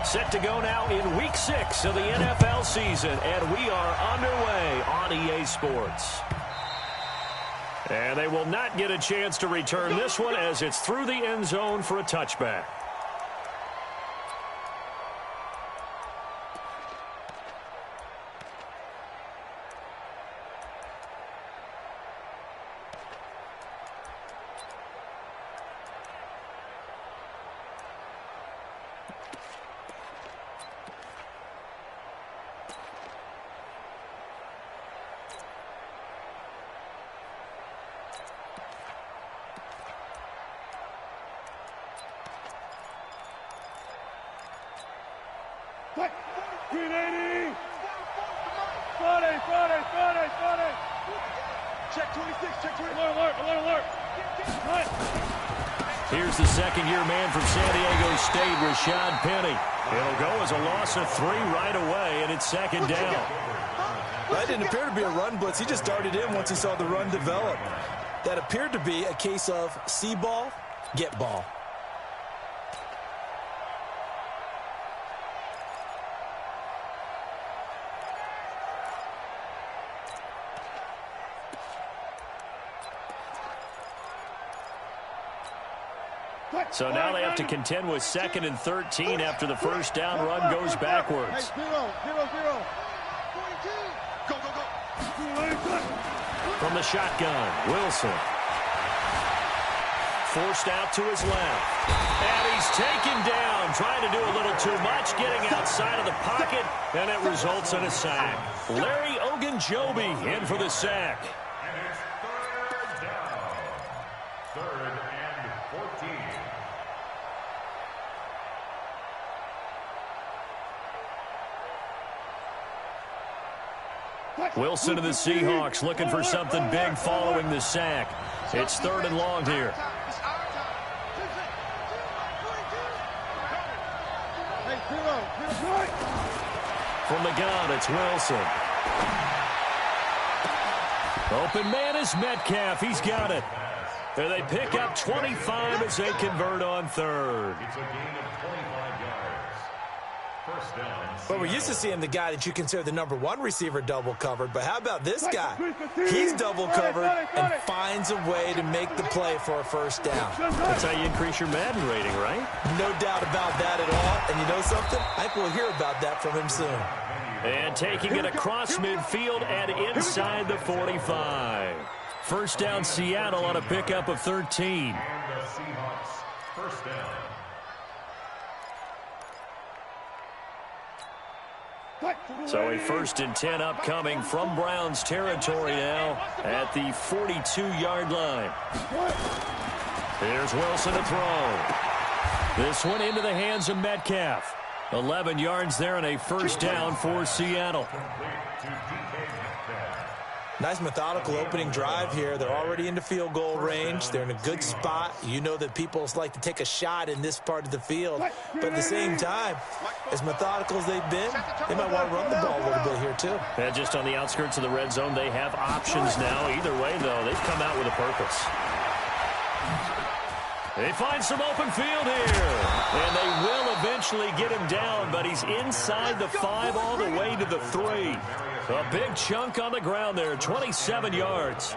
Set to go now in Week 6 of the NFL season, and we are underway on EA Sports. And they will not get a chance to return this one as it's through the end zone for a touchback. Check 26, check 26. Alert. Here's the second-year man from San Diego State, Rashad Penny. It'll go as a loss of 3 right away, and it's second down. That didn't appear to be a run blitz. He just darted in once he saw the run develop. That appeared to be a case of see ball, get ball. So now they have to contend with 2nd and 13 after the first down run goes backwards. Zero. Go. From the shotgun, Wilson. Forced out to his left. And he's taken down, trying to do a little too much, getting outside of the pocket, and it results in a sack. Larry Ogunjobi in for the sack. And it's 3rd down. 3rd and 14. Wilson of the Seahawks looking for something big following the sack. It's 3rd and long here. From the gun, it's Wilson. Open man is Metcalf. He's got it. And they pick up 25 as they convert on 3rd. It's a gain of 25 yards. First down. But we're used to seeing the guy that you consider the #1 receiver double covered. But how about this guy? He's double covered and finds a way to make the play for a first down. That's how you increase your Madden rating, right? No doubt about that at all. And you know something? I think we'll hear about that from him soon. And taking it across midfield and inside the 45. First down Seattle on a pickup of 13. And the Seahawks. First down. So a 1st and 10 upcoming from Browns territory now at the 42-yard line. Here's Wilson to throw. This one into the hands of Metcalf. 11 yards there and a first down for Seattle. Nice methodical opening drive here. They're already into field goal range. They're in a good spot. You know that people like to take a shot in this part of the field. But at the same time, as methodical as they've been, they might want to run the ball a little bit here too. And just on the outskirts of the red zone, they have options now. Either way, though, they've come out with a purpose. They find some open field here. And they will eventually get him down, but he's inside the 5 all the way to the 3. A big chunk on the ground there, 27 yards.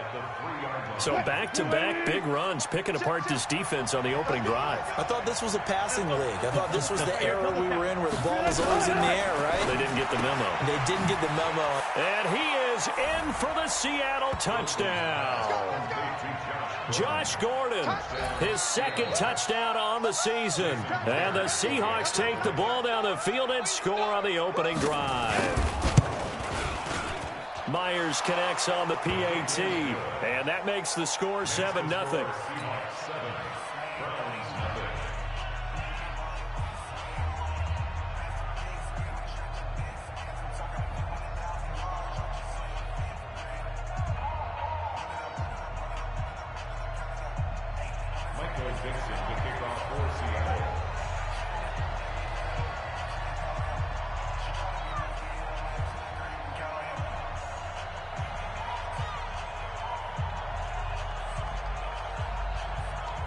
So back-to-back big runs, picking apart this defense on the opening drive. I thought this was a passing league. I thought this was the era we were in where the ball was always in the air, right? They didn't get the memo. They didn't get the memo. And he is in for the Seattle touchdown. Josh Gordon, his 2nd touchdown on the season. And the Seahawks take the ball down the field and score on the opening drive. Myers connects on the PAT, and that makes the score 7-0.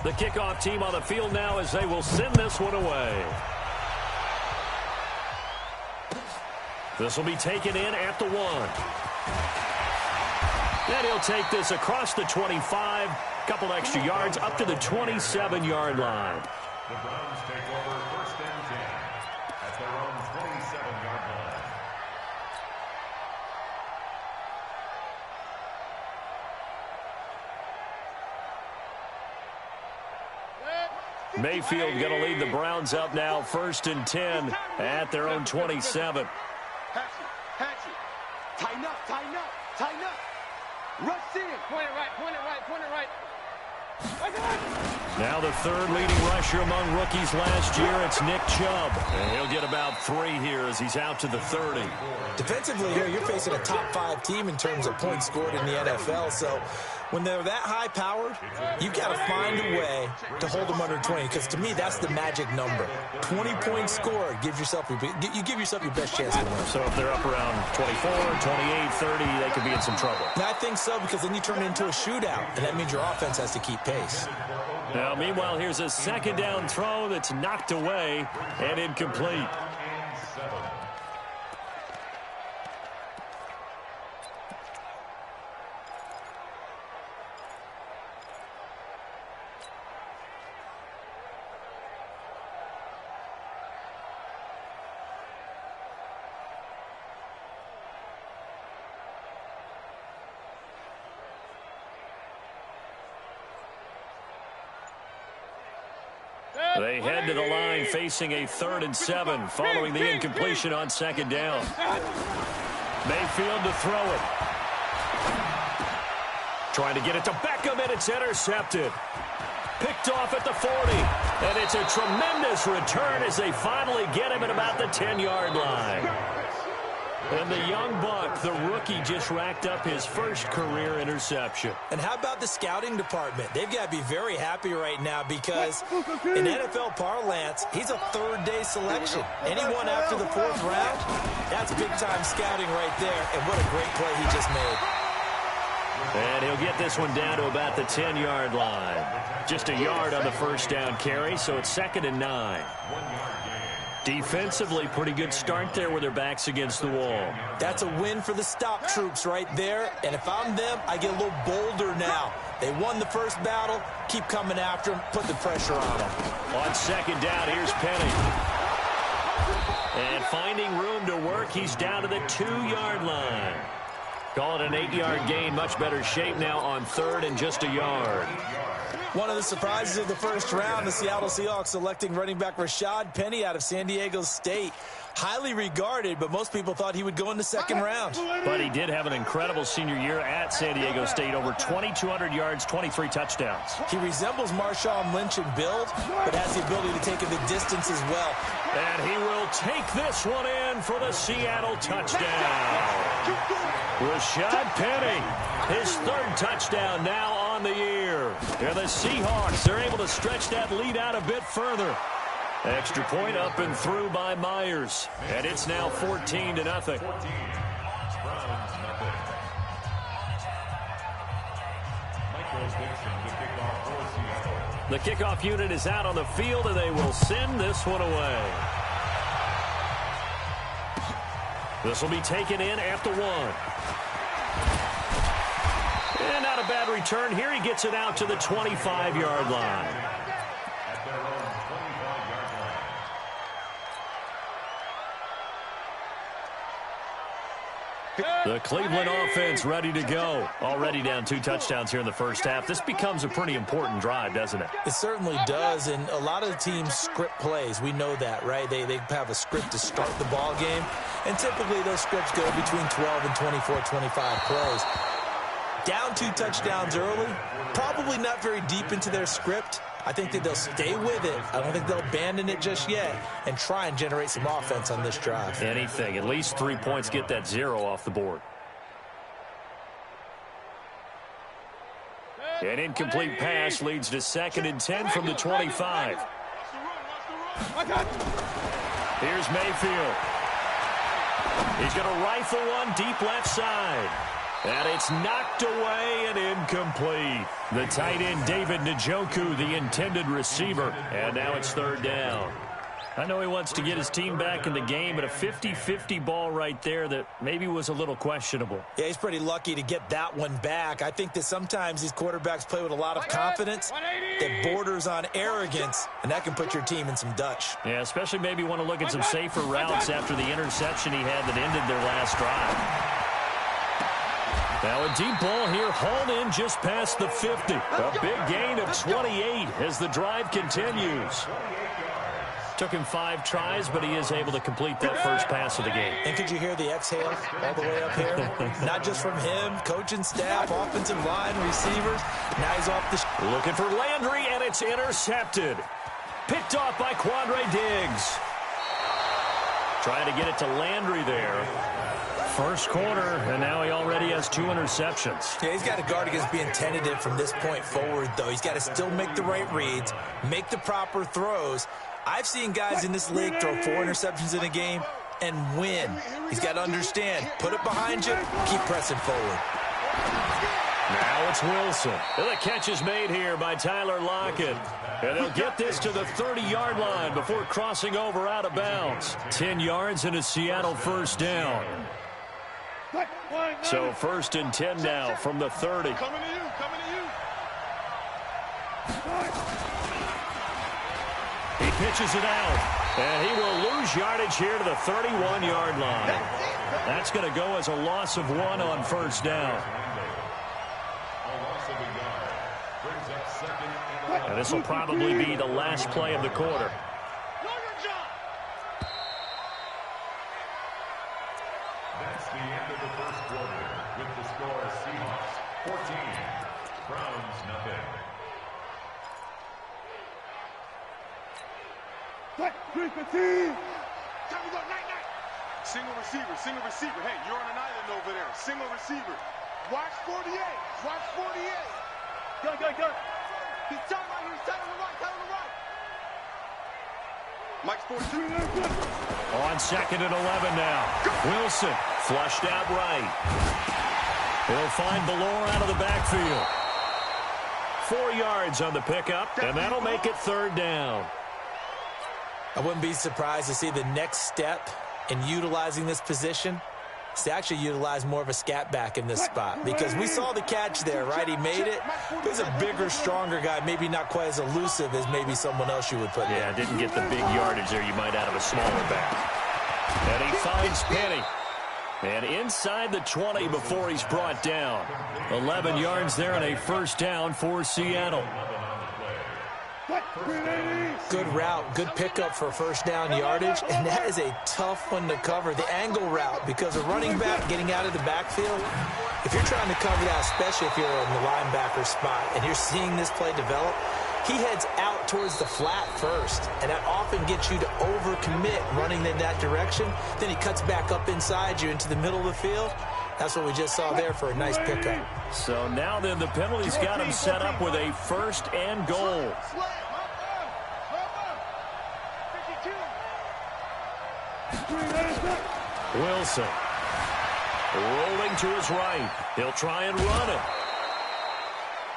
The kickoff team on the field now as they will send this one away. This will be taken in at the 1. And he'll take this across the 25. Couple extra yards up to the 27-yard line. The Browns take over 1st and 10 at their own 27-yard line. Mayfield going to lead the Browns up now 1st and 10 at their own 27. Hatchet. Tighten up. Rush in. Point it right. Now the 3rd leading rusher among rookies last year, it's Nick Chubb. And he'll get about 3 here as he's out to the 30. Defensively here, you're facing a top 5 team in terms of points scored in the NFL. So when they're that high-powered, you've got to find a way to hold them under 20. Because to me, that's the magic number. 20 points scored gives yourself you give yourself your best chance to win. So if they're up around 24, 28, 30, they could be in some trouble. And I think so, because then you turn it into a shootout, and that means your offense has to keep pace. Now, meanwhile, here's a 2nd down throw that's knocked away and incomplete. They head to the line facing a 3rd and 7 following the incompletion on 2nd down. Mayfield to throw it. Trying to get it to Beckham, and it's intercepted. Picked off at the 40. And it's a tremendous return as they finally get him at about the 10-yard line. And the young buck, the rookie, just racked up his 1st career interception. And how about the scouting department? They've got to be very happy right now because in NFL parlance, he's a 3rd-day selection. Anyone after the 4th round, that's big-time scouting right there. And what a great play he just made. And he'll get this one down to about the 10-yard line. Just a yard on the 1st down carry, so it's 2nd and 9. Defensively, pretty good start there with their backs against the wall. That's a win for the stop troops right there. And if I'm them, I get a little bolder now. They won the 1st battle. Keep coming after them. Put the pressure on them. On 2nd down, here's Penny. And finding room to work, he's down to the 2-yard line. Call it an 8-yard gain. Much better shape now on 3rd and just a yard. One of the surprises of the 1st round, the Seattle Seahawks selecting running back Rashad Penny out of San Diego State. Highly regarded, but most people thought he would go in the 2nd round. But he did have an incredible senior year at San Diego State. Over 2,200 yards, 23 touchdowns. He resembles Marshawn Lynch in build, but has the ability to take it the distance as well. And he will take this one in for the Seattle touchdown. Rashad Penny, his 3rd touchdown now on the year. And the Seahawks, they're able to stretch that lead out a bit further. Extra point up and through by Myers. And it's now 14-0. The kickoff unit is out on the field, and they will send this one away. This will be taken in at the 1. And not a bad return. Here he gets it out to the 25-yard line. The Cleveland offense ready to go. Already down 2 touchdowns here in the 1st half. This becomes a pretty important drive, doesn't it? It certainly does, and a lot of the teams script plays. We know that, right? They have a script to start the ball game, and typically those scripts go between 12 and 24, 25 plays. Down 2 touchdowns early, probably not very deep into their script. I think that they'll stay with it. I don't think they'll abandon it just yet and try and generate some offense on this drive. Anything. At least 3 points, get that 0 off the board. An incomplete pass leads to 2nd and 10 from the 25. Here's Mayfield. He's going to rifle one deep left side. And it's knocked away and incomplete. The tight end, David Njoku, the intended receiver. And now it's 3rd down. I know he wants to get his team back in the game, but a 50-50 ball right there that maybe was a little questionable. Yeah, he's pretty lucky to get that one back. I think that sometimes these quarterbacks play with a lot of confidence that borders on arrogance, and that can put your team in some Dutch. Yeah, especially maybe want to look at some safer routes after the interception he had that ended their last drive. Now a deep ball here, hauled in just past the 50. A big gain of 28 as the drive continues. Took him 5 tries, but he is able to complete that first pass of the game. And could you hear the exhale all the way up here? Not just from him, coaching staff, offensive line, receivers. Now he's off the... Looking for Landry, and it's intercepted. Picked off by Quandre Diggs. Trying to get it to Landry there. First quarter, and now he already has 2 interceptions. Yeah, he's got to guard against being tentative from this point forward, though. He's got to still make the right reads, make the proper throws. I've seen guys in this league throw 4 interceptions in a game and win. He's got to understand, put it behind you, keep pressing forward. Now it's Wilson. The catch is made here by Tyler Lockett. And they'll get this to the 30-yard line before crossing over out of bounds. 10 yards and a Seattle first down. So 1st and 10 now from the 30. Coming to you, coming to you. He pitches it out, and he will lose yardage here to the 31-yard line. That's going to go as a loss of 1 on first down. And this will probably be the last play of the quarter. That's the end of the first quarter with the score Seahawks 14, Browns nothing. Single receiver. Hey, you're on an island over there. Single receiver. Watch 48. Watch 48. Go. He's telling right here. Tell him to right. Tell him to right. Mike's 42. On 2nd and 11 now. Wilson flushed out right. He'll find Ballore out of the backfield. 4 yards on the pickup, and that'll make it 3rd down. I wouldn't be surprised to see the next step in utilizing this position is to actually utilize more of a scat back in this spot, because we saw the catch there, right? He made it. He's a bigger, stronger guy, maybe not quite as elusive as maybe someone else you would put there. Yeah, didn't get the big yardage there you might out of a smaller back. And he finds Penny. And inside the 20 before he's brought down. 11 yards there and a first down for Seattle. Good route, good pickup for first down yardage, and that is a tough one to cover, the angle route, because a running back getting out of the backfield, if you're trying to cover that, especially if you're in the linebacker spot and you're seeing this play develop, he heads out towards the flat first, and that often gets you to overcommit running in that direction. Then he cuts back up inside you into the middle of the field. That's what we just saw there for a nice pickup. So now then the penalty's got him set up with a 1st and goal. Wilson rolling to his right. He'll try and run it.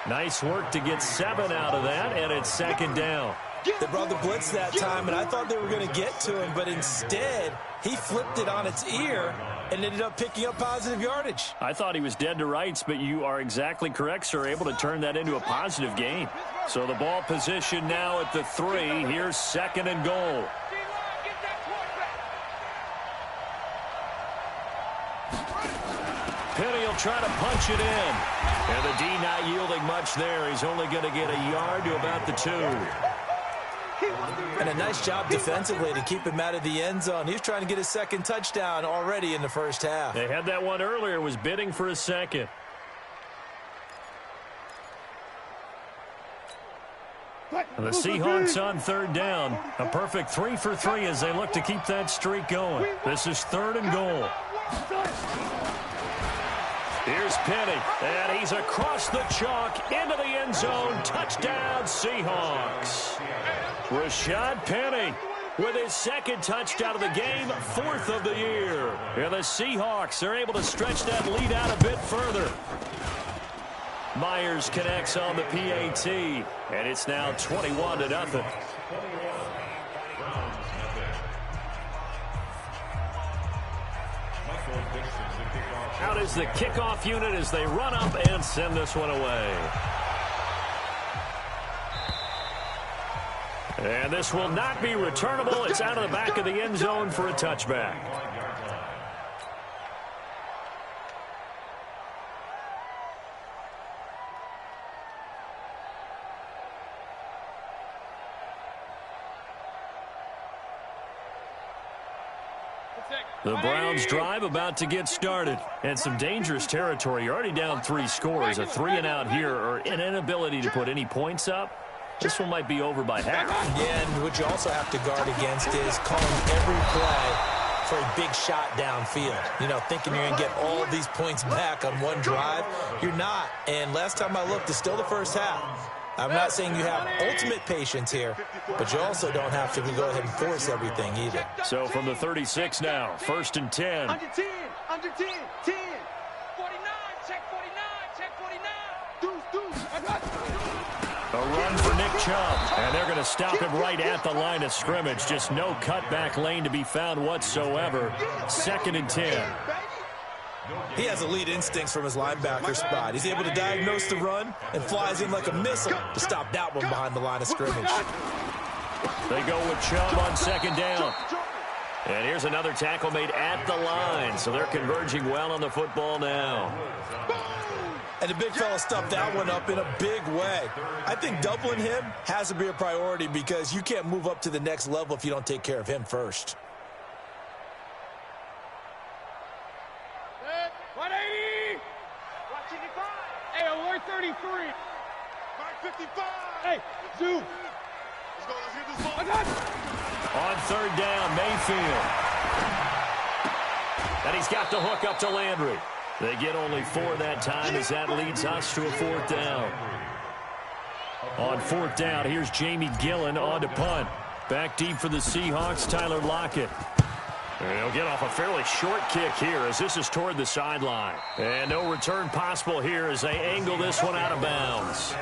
Nice work to get 7 out of that, and it's 2nd down. They brought the blitz that time, and I thought they were going to get to him, but instead he flipped it on its ear and ended up picking up positive yardage. I thought he was dead to rights, but you are exactly correct, sir, able to turn that into a positive gain. So the ball position now at the 3. Here's 2nd and goal. Penny will try to punch it in. And the D not yielding much there. He's only going to get a yard to about the 2. And a nice job defensively to keep him out of the end zone. He was trying to get his 2nd touchdown already in the first half. They had that one earlier, was bidding for a 2nd. And the Seahawks on 3rd down. A perfect 3 for 3 as they look to keep that streak going. This is 3rd and goal. Here's Penny, and he's across the chalk into the end zone. Touchdown, Seahawks. Rashad Penny with his 2nd touchdown of the game, 4th of the year. And the Seahawks are able to stretch that lead out a bit further. Myers connects on the PAT, and it's now 21-0. Out is the kickoff unit as they run up and send this one away. And this will not be returnable. It's out of the back of the end zone for a touchback. The Browns drive about to get started. And some dangerous territory. You're already down 3 scores. A 3-and-out here or an inability to put any points up. This one might be over by half. Yeah, and what you also have to guard against is calling every play for a big shot downfield. You know, thinking you're going to get all these points back on one drive. You're not. And last time I looked, it's still the first half. I'm not saying you have ultimate patience here, but you also don't have to go ahead and force everything either. So from the 36 now, 1st and 10. Under 10, under 10, 10. 49, check 49, check 49. Deuce, I got A run for Nick Chubb, and they're going to stop him right at the line of scrimmage. Just no cutback lane to be found whatsoever. 2nd and 10. He has elite instincts from his linebacker spot. He's able to diagnose the run and flies in like a missile to stop that one behind the line of scrimmage. They go with Chubb on 2nd down. And here's another tackle made at the line, so they're converging well on the football now. And the big fella stuffed that one up in a big way. I think doubling him has to be a priority because you can't move up to the next level if you don't take care of him first. 180. Watch 55. Hey, alert 33. Mark 55. Hey, Zoo. Let's get this ball. I got it. On 3rd down, Mayfield. And he's got the hook up to Landry. They get only 4 that time as that leads us to a 4th down. On 4th down, here's Jamie Gillen on to punt. Back deep for the Seahawks, Tyler Lockett. He'll get off a fairly short kick here as this is toward the sideline. And no return possible here as they angle this one out of bounds.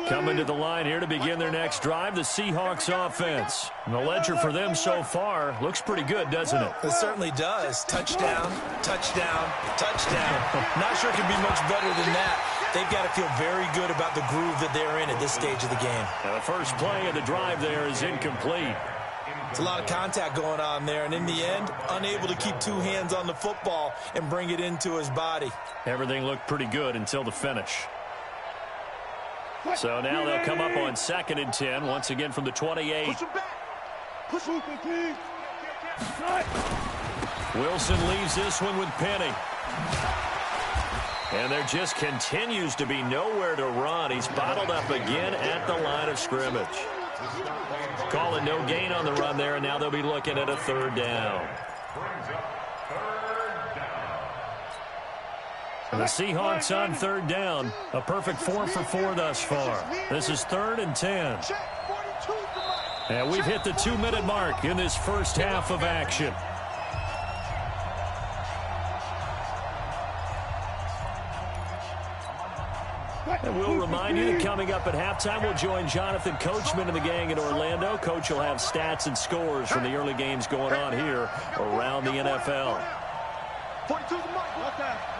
Coming to the line here to begin their next drive, the Seahawks offense. And the ledger for them so far looks pretty good, doesn't it? It certainly does. Touchdown, touchdown, touchdown. Not sure it can be much better than that. They've got to feel very good about the groove that they're in at this stage of the game. And the first play of the drive there is incomplete. It's a lot of contact going on there, and in the end, unable to keep 2 hands on the football and bring it into his body. Everything looked pretty good until the finish. So now they'll come up on 2nd and 10, once again from the 28. Push him back. Wilson leaves this one with Penny. And there just continues to be nowhere to run. He's bottled up again at the line of scrimmage. Call it no gain on the run there, and now they'll be looking at a 3rd down. And the Seahawks on 3rd down. A perfect 4 for 4 thus far. This is 3rd and 10. And we've hit the 2-minute mark in this first half of action. And we'll remind you that coming up at halftime, we'll join Jonathan Coachman and the gang in Orlando. Coach will have stats and scores from the early games going on here around the NFL. 42's the mark. Left pass.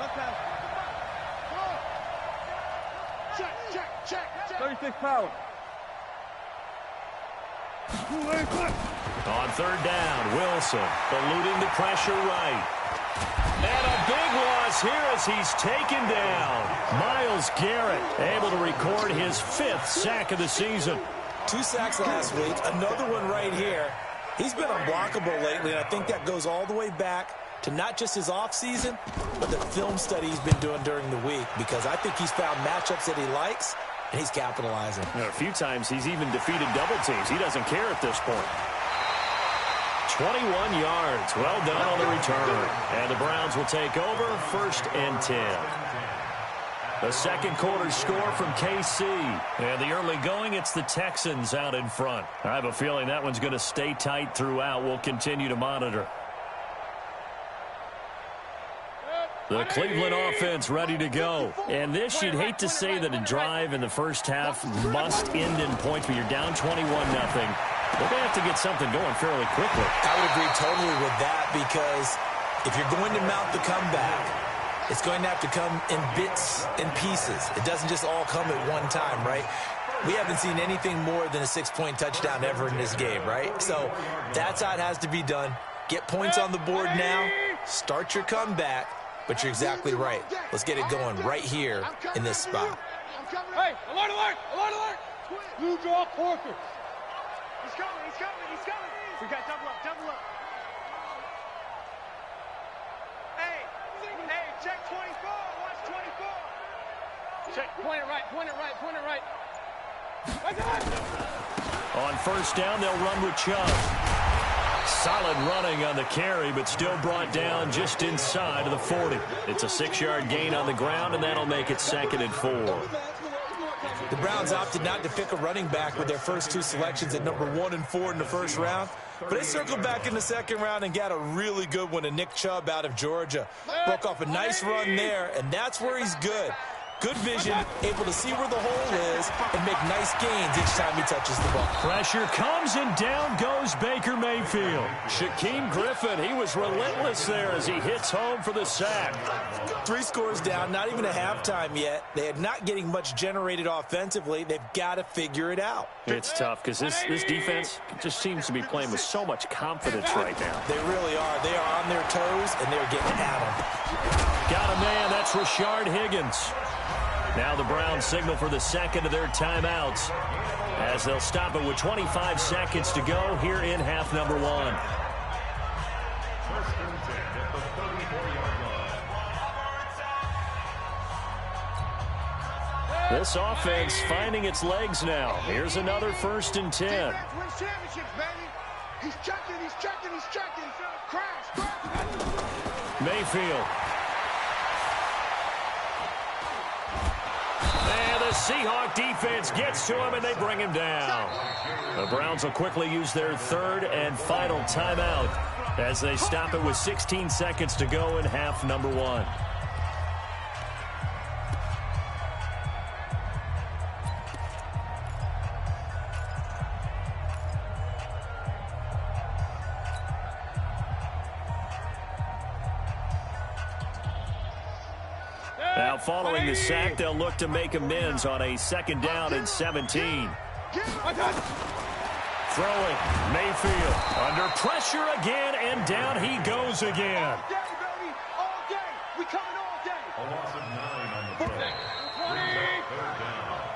Check. 36 power. On 3rd down, Wilson eluding the pressure right. And a big loss here as he's taken down. Myles Garrett able to record his 5th sack of the season. 2 sacks last week, another one right here. He's been unblockable lately, and I think that goes all the way back to not just his offseason, but the film study he's been doing during the week, because I think he's found matchups that he likes, and he's capitalizing. A few times he's even defeated double teams. He doesn't care at this point. 21 yards. Well done on the return. And the Browns will take over 1st and 10. The second quarter score from KC. And the early going, it's the Texans out in front. I have a feeling that one's going to stay tight throughout. We'll continue to monitor. The Cleveland offense ready to go. And this, you'd hate to say that a drive in the first half must end in points, but you're down 21-0. They're going to have to get something going fairly quickly. I would agree totally with that, because if you're going to mount the comeback, it's going to have to come in bits and pieces. It doesn't just all come at one time, right? We haven't seen anything more than a 6-point touchdown ever in this game, right? So that's how it has to be done. Get points on the board now. Start your comeback. But you're exactly right. Let's get it going right here in this spot. Hey, alert, alert, alert, alert. Blue draw Corker. He's coming, he's coming, he's coming. We got double up, double up. Hey, check 24, watch 24. Check, point it right, point it right, point it right. On first down, they'll run with Chubb. Solid running on the carry, but still brought down just inside of the 40. It's a 6-yard gain on the ground, and that'll make it 2nd and 4. The Browns opted not to pick a running back with their first 2 selections at number 1 and 4 in the first round. But they circled back in the second round and got a really good one to Nick Chubb out of Georgia. Broke off a nice run there, and that's where he's good. Good vision, able to see where the hole is and make nice gains each time he touches the ball. Pressure comes, and down goes Baker Mayfield. Shaquem Griffin, he was relentless there as he hits home for the sack. 3 scores down, not even a halftime yet. They are not getting much generated offensively. They've got to figure it out. It's tough because this defense just seems to be playing with so much confidence right now. They really are. They are on their toes, and they're getting at them. Got a man. That's Rashard Higgins. Now the Browns signal for the second of their timeouts as they'll stop it with 25 seconds to go here in half number 1. First and 10 at the 34-yard line. This offense finding its legs now. Here's another 1st and 10. Wins championships, baby. He's checking, he's checking, he's checking. Crash. Mayfield. And the Seahawk defense gets to him, and they bring him down. The Browns will quickly use their 3rd and final timeout as they stop it with 16 seconds to go in half number 1. Now, following the sack, they'll look to make amends on a 2nd down and 17. Throwing, Mayfield under pressure again, and down he goes again. All day, baby, all day. We coming all day. A loss of 9 on the play.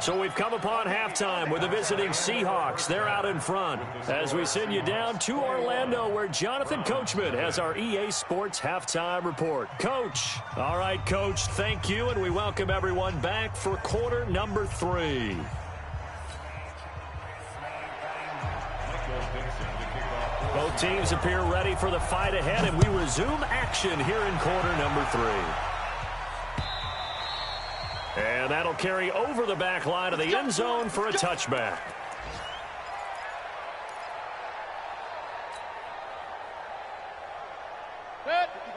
So we've come upon halftime with the visiting Seahawks. They're out in front as we send you down to Orlando, where Jonathan Coachman has our EA Sports halftime report. Coach. All right, Coach, thank you, and we welcome everyone back for quarter number 3. Both teams appear ready for the fight ahead, and we resume action here in quarter number 3. And that'll carry over the back line of the end zone for a touchback.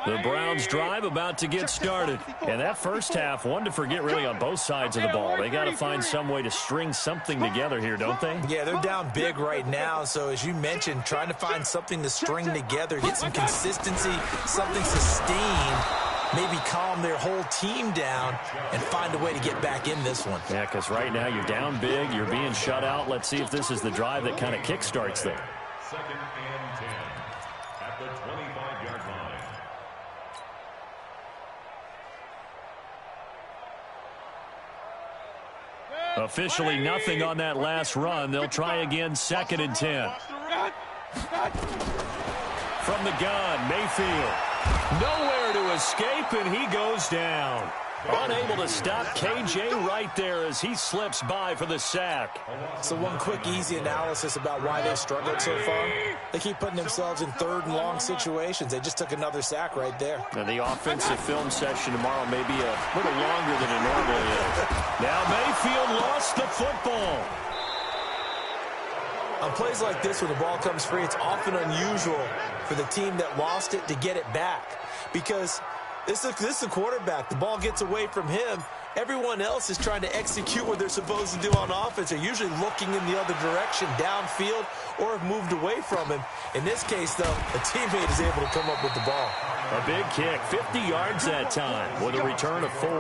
The Browns drive about to get started. And that first half, one to forget really on both sides of the ball. They got to find some way to string something together here, don't they? Yeah, they're down big right now. So as you mentioned, trying to find something to string together, get some consistency, something sustained, maybe calm their whole team down and find a way to get back in this one. Yeah, because right now you're down big, you're being shut out. Let's see if this is the drive that kind of kickstarts them. 2nd and 10 at the 25-yard line. Officially nothing on that last run. They'll try again, 2nd and 10. From the gun, Mayfield. Nowhere to escape, and he goes down. Unable to stop KJ right there as he slips by for the sack. So one quick, easy analysis about why they struggled so far. They keep putting themselves in 3rd and long situations. They just took another sack right there. Now the offensive film session tomorrow may be a little longer than it normally is. Now Mayfield lost the football. On plays like this, when the ball comes free, it's often unusual for the team that lost it to get it back. Because This is the quarterback. The ball gets away from him. Everyone else is trying to execute what they're supposed to do on offense. They're usually looking in the other direction, downfield, or have moved away from him. In this case, though, a teammate is able to come up with the ball. A big kick, 50 yards that time with a return of 4.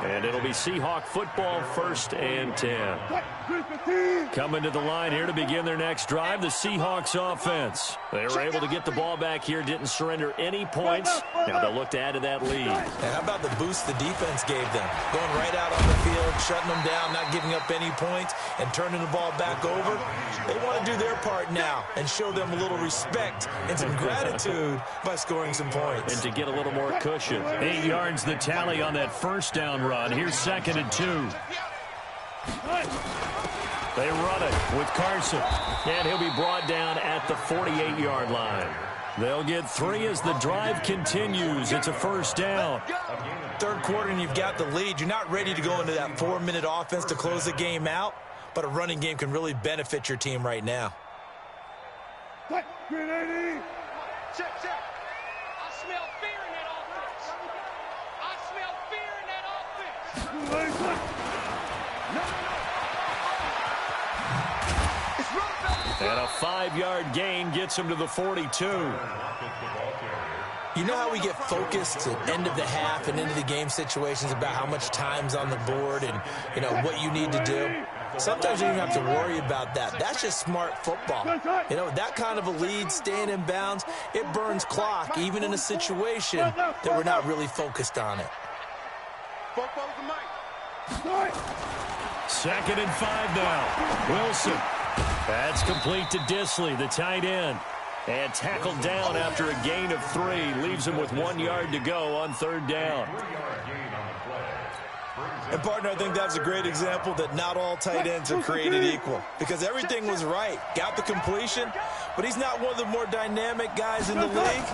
And it'll be Seahawk football, 1st and 10. Coming to the line here to begin their next drive, the Seahawks offense. They were able to get the ball back here, didn't surrender any points. Now they'll look to add to that lead. And how about the boost the defense gave them? Going right out on the field, shutting them down, not giving up any points, and turning the ball back over. They want to do their part now and show them a little respect and some gratitude by scoring some points. And to get a little more cushion. 8 yards the tally on that first down run. Here's 2nd and 2. They run it with Carson. And he'll be brought down at the 48-yard line. They'll get 3 as the drive continues. It's a 1st down. Third quarter and you've got the lead. You're not ready to go into that 4-minute offense to close the game out, but a running game can really benefit your team right now. Check, check. I smell fear in that offense. I smell fear in that offense. And a 5-yard gain gets him to the 42. You know how we get focused at end of the half and into the game situations about how much time's on the board and, you know, what you need to do? Sometimes you don't even have to worry about that. That's just smart football. You know, that kind of a lead, staying in bounds, it burns clock, even in a situation that we're not really focused on it. 2nd and 5 now. Wilson. That's complete to Disley, the tight end. And tackled down after a gain of 3. Leaves him with 1 yard to go on 3rd down. And, partner, I think that's a great example that not all tight ends are created equal. Because everything was right. Got the completion, but he's not one of the more dynamic guys in the league.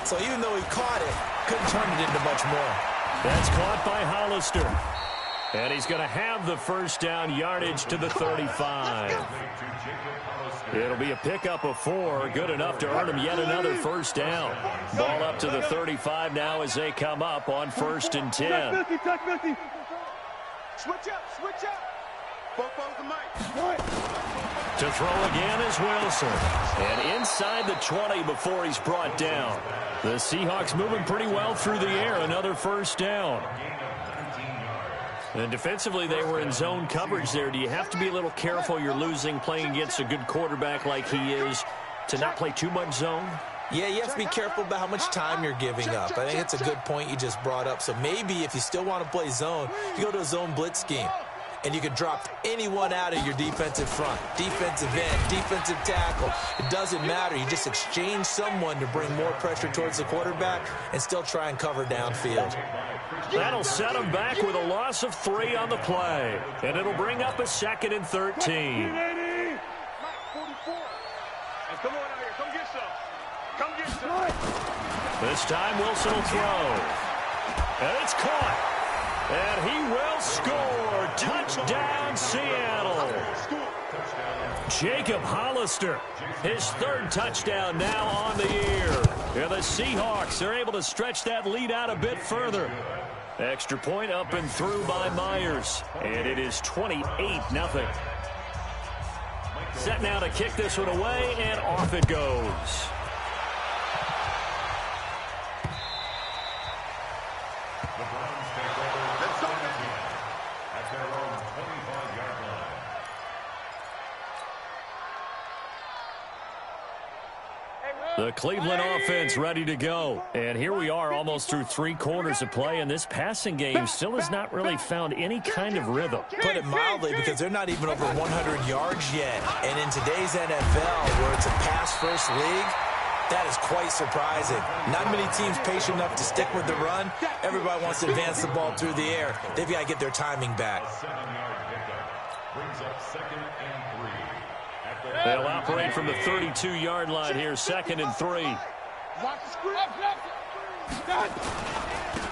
So even though he caught it, couldn't turn it into much more. That's caught by Hollister. And he's going to have the 1st down, yardage to the 35. It'll be a pickup of 4, good enough to earn him yet another 1st down. Ball up to the 35 now as they come up on 1st and 10. Switch up. To throw again is Wilson. And inside the 20 before he's brought down. The Seahawks moving pretty well through the air, another 1st down. And defensively, they were in zone coverage there. Do you have to be a little careful? You're losing, playing against a good quarterback like he is, to not play too much zone? Yeah, you have to be careful about how much time you're giving up. I think it's a good point you just brought up. So maybe if you still want to play zone, you go to a zone blitz scheme. And you can drop anyone out of your defensive front, defensive end, defensive tackle. It doesn't matter. You just exchange someone to bring more pressure towards the quarterback and still try and cover downfield. That'll set him back with a loss of 3 on the play. And it'll bring up a 2nd and 13. This time Wilson will throw. And it's caught. And he will score. Touchdown, Seattle. Jacob Hollister, his 3rd touchdown now on the year. And the Seahawks are able to stretch that lead out a bit further. Extra point up and through by Myers. And it is 28-0. Set now to kick this one away, and off it goes. The Cleveland offense ready to go. And here we are almost through 3 quarters of play, and this passing game still has not really found any kind of rhythm. Put it mildly, because they're not even over 100 yards yet. And in today's NFL, where it's a pass-first league, that is quite surprising. Not many teams patient enough to stick with the run. Everybody wants to advance the ball through the air. They've got to get their timing back. Brings up 2nd and 3. They'll operate from the 32-yard line here, 2nd and 3.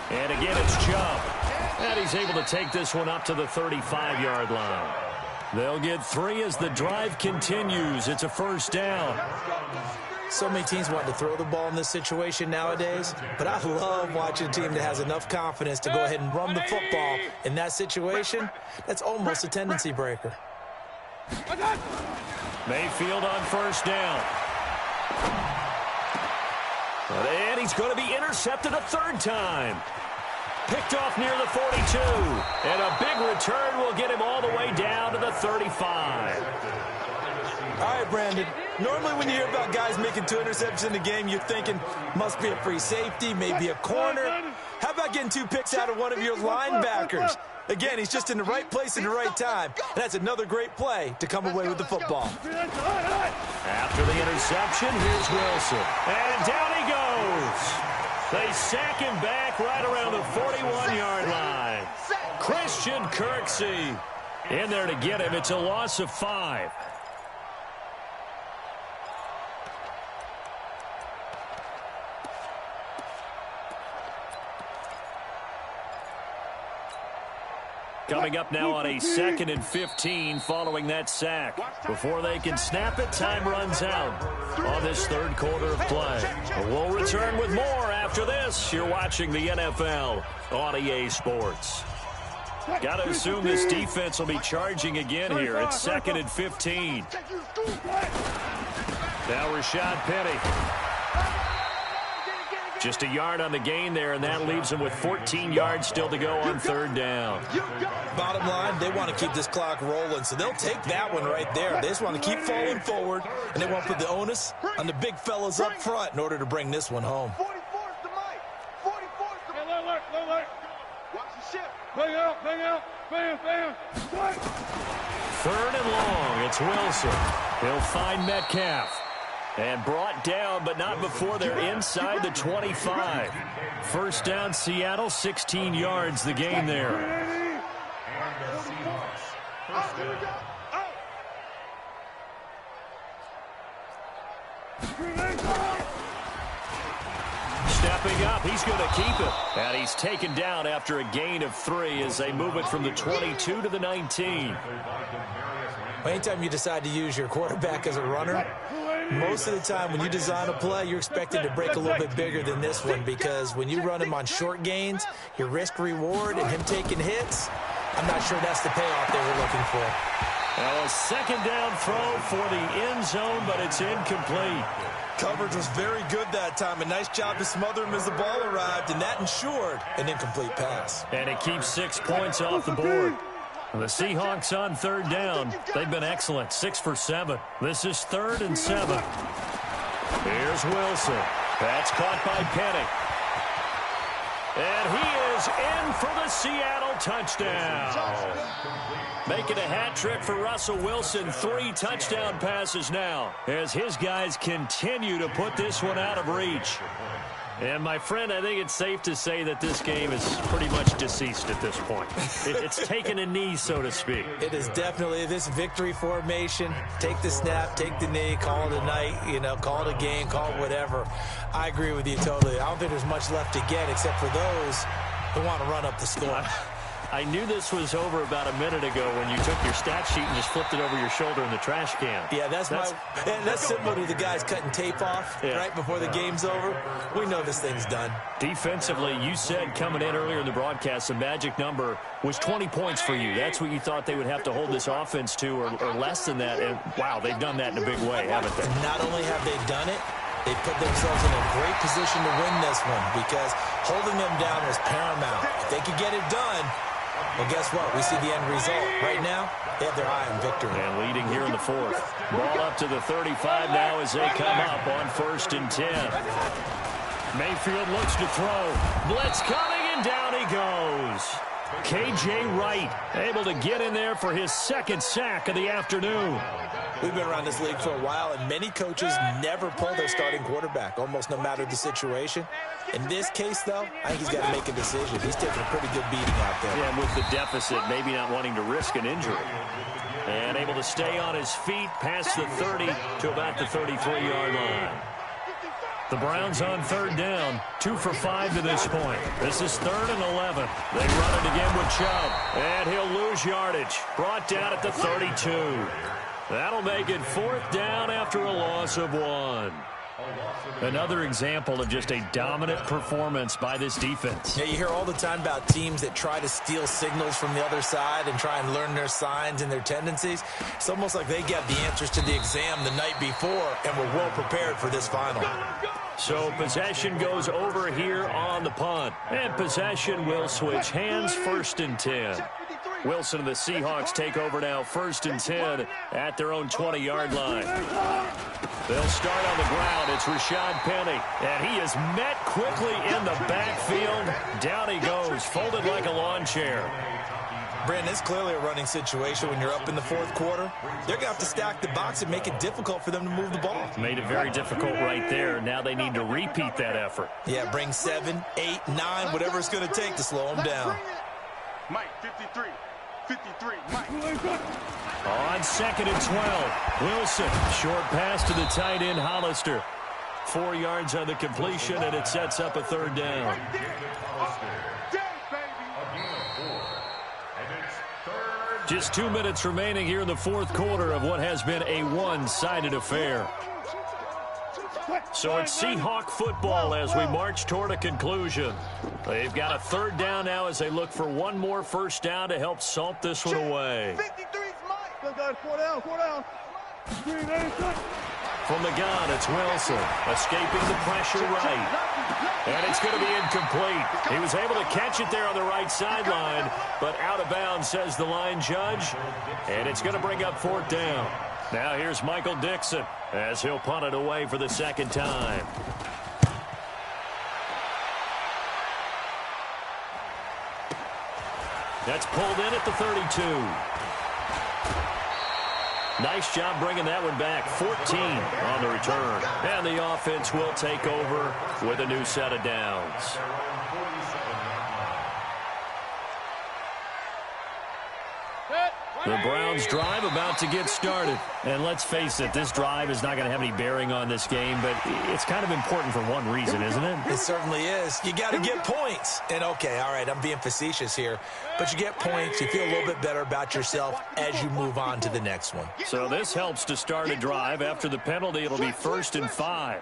And again, it's Chubb. And he's able to take this one up to the 35-yard line. They'll get 3 as the drive continues. It's a 1st down. So many teams want to throw the ball in this situation nowadays, but I love watching a team that has enough confidence to go ahead and run the football in that situation. That's almost a tendency breaker. Mayfield on first down. And he's going to be intercepted a third time. Picked off near the 42. And a big return will get him all the way down to the 35. All right, Brandon. Normally when you hear about guys making 2 interceptions in the game, you're thinking must be a free safety, maybe a corner. How about getting 2 picks out of one of your linebackers? Again, he's just in the right place at the right time. And that's another great play to come away with the football. After the interception, here's Wilson. And down he goes. They sack him back right around the 41-yard line. Christian Kirksey in there to get him. It's a loss of 5. Coming up now on a 2nd and 15 following that sack. Before they can snap it, time runs out on this third quarter of play. We'll return with more after this. You're watching the NFL on EA Sports. Got to assume this defense will be charging again here. It's 2nd and 15. Now Rashad Penny. Just a yard on the gain there, and that leaves them with 14 yards still to go on third down. Bottom line, they want to keep this clock rolling, so they'll take that one right there. They just want to keep falling forward, and they want to put the onus on the big fellas up front in order to bring this one home. 44's the mic. 44's the mic. Watch the ship. Bang out. Bam. Third and long, it's Wilson. He'll find Metcalf. And brought down, but not before they're inside the 25. First down, Seattle, 16 yards the gain there. Stepping up, he's going to keep it. And he's taken down after a gain of 3 as they move it from the 22 to the 19. Anytime you decide to use your quarterback as a runner, most of the time when you design a play, you're expected to break a little bit bigger than this one, because when you run him on short gains, your risk-reward and him taking hits, I'm not sure that's the payoff they were looking for. Now a second down throw for the end zone, but it's incomplete. Coverage was very good that time. A nice job to smother him as the ball arrived, and that ensured an incomplete pass. And it keeps 6 points off the board. The Seahawks on third down. They've been excellent, 6 for 7. This is 3rd and 7. Here's Wilson. That's caught by Penny. And he is in for the Seattle touchdown. Making a hat trick for Russell Wilson. 3 touchdown passes now as his guys continue to put this one out of reach. And, my friend, I think it's safe to say that this game is pretty much deceased at this point. It's taken a knee, so to speak. It is definitely this victory formation. Take the snap, take the knee, call it a night, call it a game, call it whatever. I agree with you totally. I don't think there's much left to get except for those who want to run up the score. I knew this was over about a minute ago when you took your stat sheet and just flipped it over your shoulder in the trash can. Yeah, that's similar to the guys cutting tape off right before the game's over. We know this thing's done. Defensively, you said coming in earlier in the broadcast, the magic number was 20 points for you. That's what you thought they would have to hold this offense to, or less than that. And, wow, they've done that in a big way, haven't they? Not only have they done it, they put themselves in a great position to win this one, because holding them down was paramount. If they could get it done, well, guess what? We see the end result. Right now, they have their eye on victory. And leading here in the 4th. Ball up to the 35 now as they come up on 1st and 10. Mayfield looks to throw. Blitz coming, and down he goes. K.J. Wright able to get in there for his 2nd sack of the afternoon. We've been around this league for a while, and many coaches never pull their starting quarterback, almost no matter the situation. In this case, though, I think he's got to make a decision. He's taking a pretty good beating out there. Yeah, and with the deficit, maybe not wanting to risk an injury. And able to stay on his feet past the 30 to about the 33-yard line. The Browns on 3rd down, 2 for 5 to this point. This is 3rd and 11. They run it again with Chubb, and he'll lose yardage. Brought down at the 32. That'll make it 4th down after a loss of 1. Another example of just a dominant performance by this defense. Yeah, you hear all the time about teams that try to steal signals from the other side and try and learn their signs and their tendencies. It's almost like they got the answers to the exam the night before and were well prepared for this final. So possession goes over here on the punt. And possession will switch hands, 1st and 10. Wilson and the Seahawks take over now, 1st and 10 at their own 20-yard line. They'll start on the ground. It's Rashad Penny, and he is met quickly in the backfield. Down he goes, folded like a lawn chair. Brandon, it's clearly a running situation when you're up in the 4th quarter. They're going to have to stack the box and make it difficult for them to move the ball. Made it very difficult right there. Now they need to repeat that effort. Yeah, bring 7, 8, 9, whatever it's going to take to slow them down. Mike, 53. 53, Mike. On 2nd and 12, Wilson, short pass to the tight end, Hollister. 4 yards on the completion, and it sets up a 3rd down. Just 2 minutes remaining here in the 4th quarter of what has been a one-sided affair. So it's Seahawk football as we march toward a conclusion. They've got a 3rd down now as they look for one more 1st down to help salt this one away. 53's Mike. 4 down, 4 down. From the gun, it's Wilson, escaping the pressure right. And it's going to be incomplete. He was able to catch it there on the right sideline, but out of bounds, says the line judge. And it's going to bring up 4th down. Now here's Michael Dixon as he'll punt it away for the 2nd time. That's pulled in at the 32. Nice job bringing that one back. 14 on the return. And the offense will take over with a new set of downs. The Browns drive about to get started. And let's face it, this drive is not going to have any bearing on this game, but it's kind of important for one reason, isn't it? It certainly is. You got to get points. And, okay, all right, I'm being facetious here, but you get points. You feel a little bit better about yourself as you move on to the next one. So this helps to start a drive. After the penalty, it'll be 1st and 5.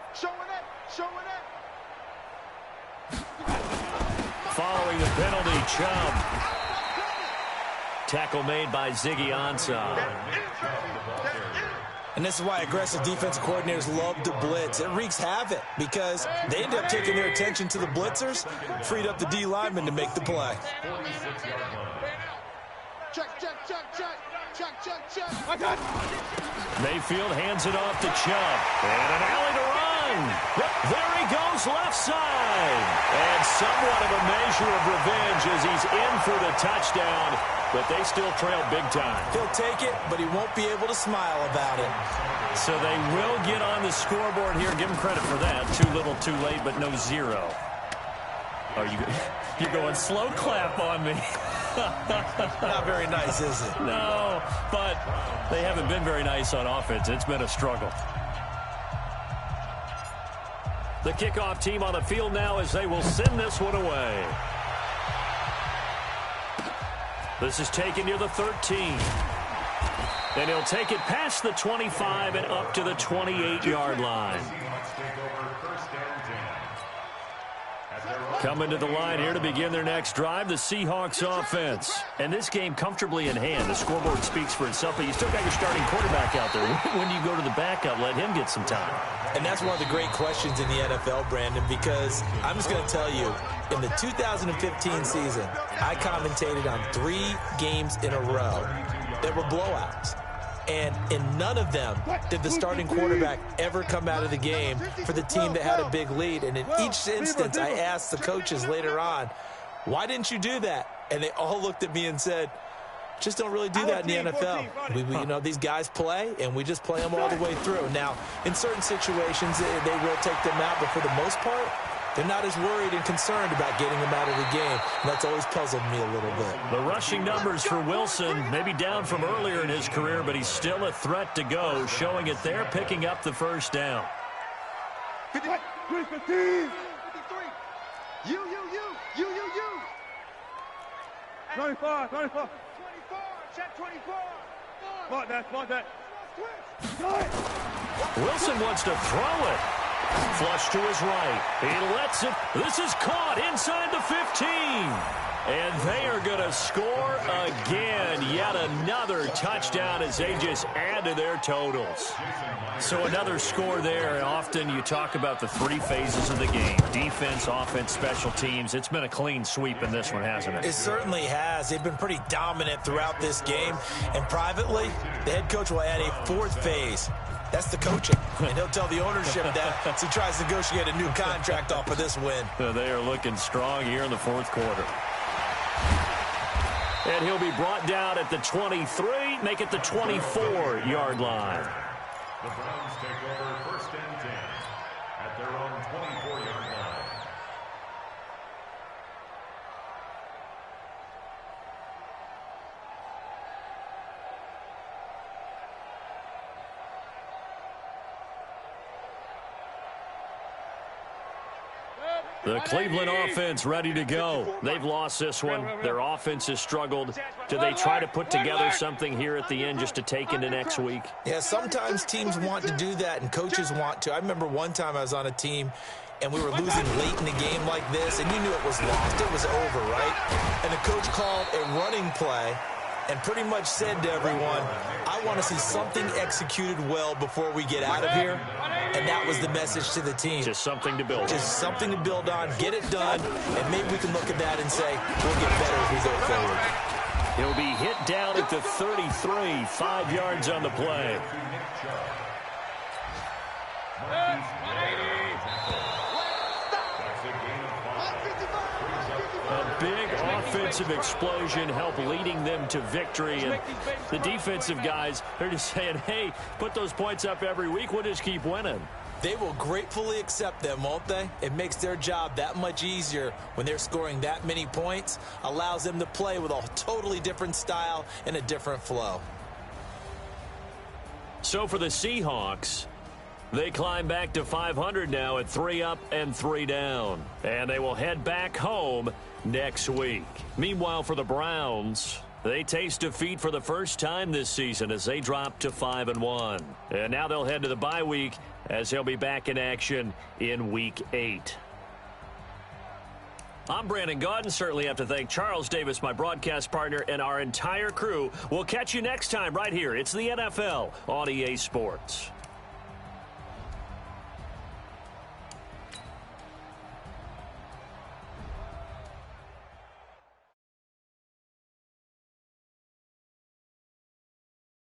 Following the penalty, Chubb. Tackle made by Ziggy Ansah. And this is why aggressive defensive coordinators love to blitz. It wreaks havoc because they end up taking their attention to the blitzers, freed up the D lineman to make the play. Mayfield hands it off to Chubb. And an alley to run. There he goes, left side. And somewhat of a measure of revenge as he's in for the touchdown. But they still trail big time. He'll take it, but he won't be able to smile about it. So they will get on the scoreboard here. Give him credit for that. Too little, too late, but no 0. You're going slow clap on me. Not very nice, is it? No, but they haven't been very nice on offense. It's been a struggle. The kickoff team on the field now as they will send this one away. This is taken near the 13. And he'll take it past the 25 and up to the 28-yard line. Coming to the line here to begin their next drive, the Seahawks offense. And this game comfortably in hand. The scoreboard speaks for itself, but you still got your starting quarterback out there. When do you go to the backup? Let him get some time. And that's one of the great questions in the NFL, Brandon, because I'm just going to tell you, in the 2015 season, I commentated on 3 games in a row that were blowouts. And in none of them did the starting quarterback ever come out of the game for the team that had a big lead. And in each instance, I asked the coaches later on, why didn't you do that? And they all looked at me and said, just don't really do that in the NFL. You know, these guys play, and we just play them all the way through. Now, in certain situations, they will take them out, but for the most part, they're not as worried and concerned about getting them out of the game. And that's always puzzled me a little bit. The rushing numbers for Wilson, maybe down from earlier in his career, but he's still a threat to go, showing it there, picking up the 1st down. 53. You. 24. Check 24. Spot that. Wilson wants to throw it. Flush to his right. He lets it. This is caught inside the 15. And they are going to score again. Yet another touchdown as they just add to their totals. So another score there. Often you talk about the three phases of the game. Defense, offense, special teams. It's been a clean sweep in this one, hasn't it? It certainly has. They've been pretty dominant throughout this game. And privately, the head coach will add a fourth phase. That's the coaching. And he'll tell the ownership that as he tries to negotiate a new contract off of this win. They are looking strong here in the fourth quarter. And he'll be brought down at the 23, make it the 24-yard line. The Browns take over 1st and 10 at their own 24-yard line. The Cleveland offense ready to go. They've lost this one. Their offense has struggled. Do they try to put together something here at the end just to take into next week? Yeah, sometimes teams want to do that and coaches want to. I remember one time I was on a team and we were losing late in the game like this, and you knew it was lost. It was over, right? And the coach called a running play and pretty much said to everyone, I want to see something executed well before we get out of here. And that was the message to the team. Just something to build on. Just something to build on, get it done, and maybe we can look at that and say, we'll get better as we go forward. He'll be hit down at the 33, 5 yards on the play. A big offensive explosion helped leading them to victory. And the defensive guys, they're just saying, hey, put those points up every week. We'll just keep winning. They will gratefully accept them, won't they? It makes their job that much easier when they're scoring that many points. Allows them to play with a totally different style and a different flow. So for the Seahawks, they climb back to 500 now at 3 up and 3 down. And they will head back home next week. Meanwhile, for the Browns, they taste defeat for the first time this season as they drop to 5-1. And now they'll head to the bye week as they'll be back in action in Week 8. I'm Brandon Gaudin. Certainly have to thank Charles Davis, my broadcast partner, and our entire crew. We'll catch you next time right here. It's the NFL on EA Sports.